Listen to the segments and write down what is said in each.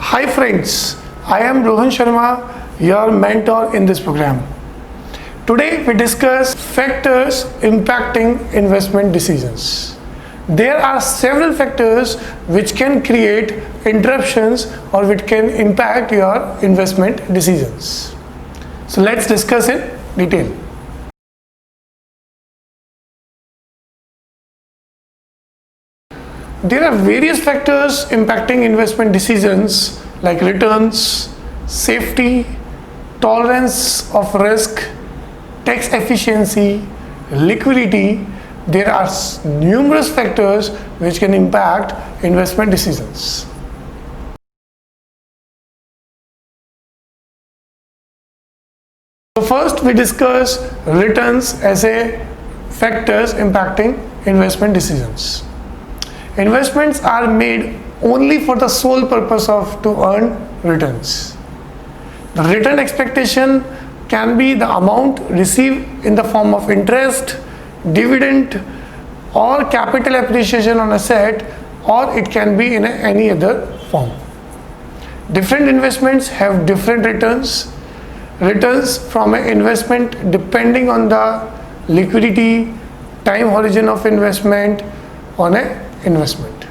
Hi friends, I am Rohan Sharma, your mentor in this program. Today we discuss factors impacting investment decisions. There are several factors which can create interruptions or which can impact your investment decisions. So let's discuss in detail. There are various factors impacting investment decisions like returns, safety, tolerance of risk, tax efficiency, liquidity. There are numerous factors which can impact investment decisions. So first we discuss returns as a factors impacting investment decisions. Investments are made only for the sole purpose of to earn returns. The return expectation can be the amount received in the form of interest, dividend, or capital appreciation on asset, or it can be in any other form. Different investments have different returns. Returns from an investment depending on the liquidity, time horizon of investment on a investment.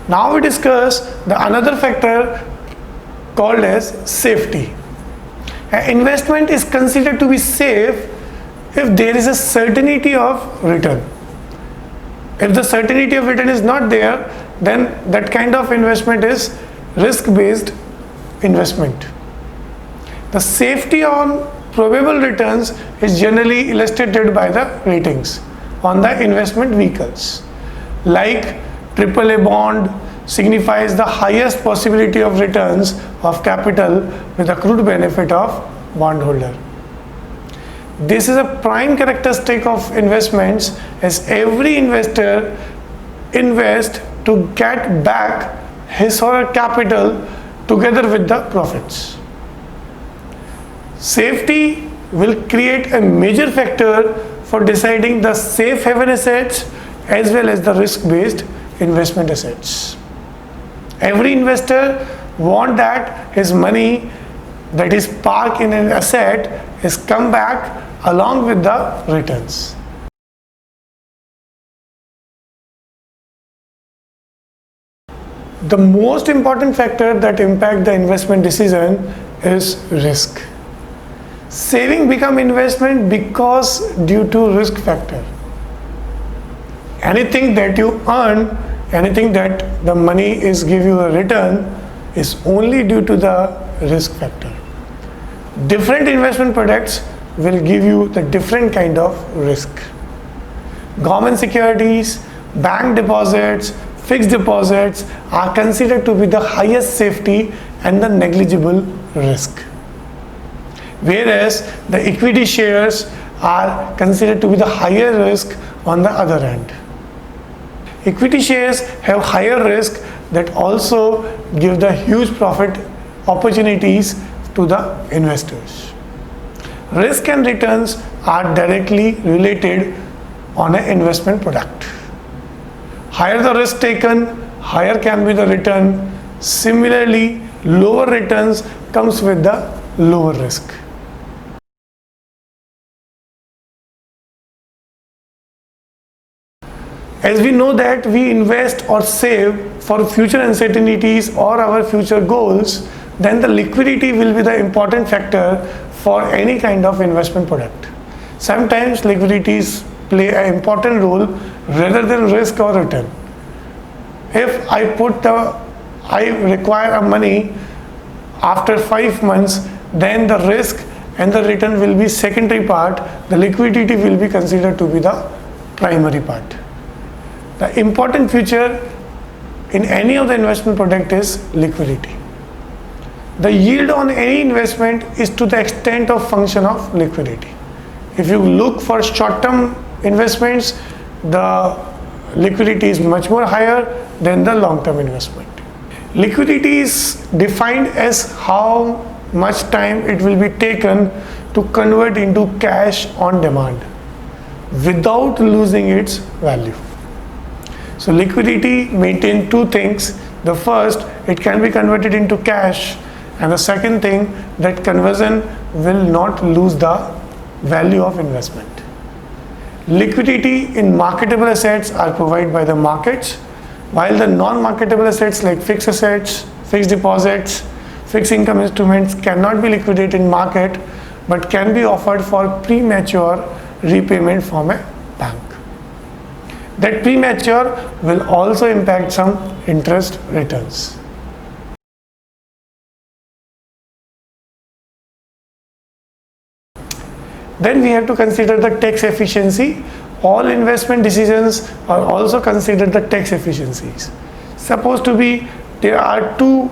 Now we discuss the another factor called as safety. An investment is considered to be safe if there is a certainty of return. If the certainty of return is not there, then that kind of investment is risk-based investment. The safety on probable returns is generally illustrated by the ratings on the investment vehicles. Like AAA bond signifies the highest possibility of returns of capital with accrued benefit of bondholder. This is a prime characteristic of investments, as every investor invests to get back his or her capital together with the profits. Safety will create a major factor for deciding the safe haven assets as well as the risk-based investment assets. Every investor wants that his money that is parked in an asset is come back along with the returns. The most important factor that impacts the investment decision is risk. Saving become investment because due to risk factor. Anything that you earn, anything that the money is give you a return is only due to the risk factor. Different investment products will give you the different kind of risk. Government securities, bank deposits, fixed deposits are considered to be the highest safety and the negligible risk. Whereas the equity shares are considered to be the higher risk on the other end. Equity shares have higher risk that also give the huge profit opportunities to the investors. Risk and returns are directly related on an investment product. Higher the risk taken, higher can be the return. Similarly, lower returns comes with the lower risk. As we know that we invest or save for future uncertainties or our future goals, then the liquidity will be the important factor for any kind of investment product. Sometimes liquidities play an important role rather than risk or return. If I require a money after 5 months, then the risk and the return will be secondary part. The liquidity will be considered to be the primary part. The important feature in any of the investment product is liquidity. The yield on any investment is to the extent of function of liquidity. If you look for short-term investments, the liquidity is much more higher than the long-term investment. Liquidity is defined as how much time it will be taken to convert into cash on demand. without losing its value. So liquidity maintains two things. The first, it can be converted into cash, and the second thing, that conversion will not lose the value of investment. Liquidity in marketable assets are provided by the markets, while the non-marketable assets like fixed assets, fixed deposits, fixed income instruments cannot be liquidated in market but can be offered for premature repayment from a bank. That premature will also impact some interest returns. Then we have to consider the tax efficiency. All investment decisions are also considered the tax efficiencies. Suppose to be there are two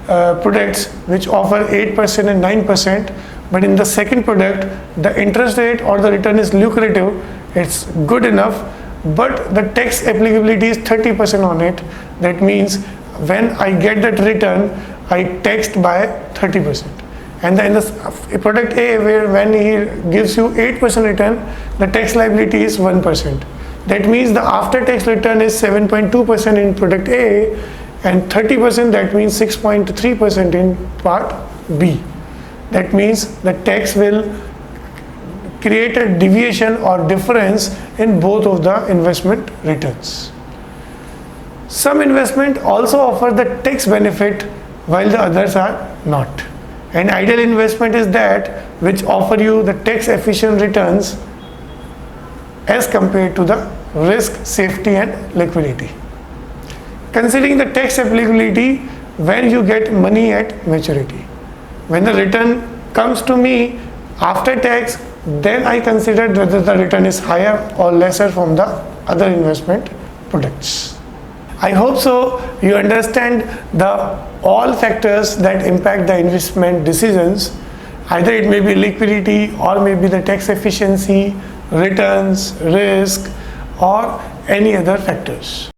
products which offer 8% and 9%, but in the second product the interest rate or the return is lucrative, it's good enough, but the tax applicability is 30% on it. That means when I get that return, I taxed by 30%. And then the product A, where when he gives you 8% return, the tax liability is 1%. That means the after tax return is 7.2% in product A and 30%, that means 6.3% in part B. That means the tax will create a deviation or difference in both of the investment returns. Some investment also offer the tax benefit while the others are not. An ideal investment is that which offer you the tax efficient returns as compared to the risk, safety and liquidity. Considering the tax applicability, when you get money at maturity, when the return comes to me after tax, then I consider whether the return is higher or lesser from the other investment products. I hope so you understand the all factors that impact the investment decisions. Either it may be liquidity or maybe the tax efficiency, returns, risk or any other factors.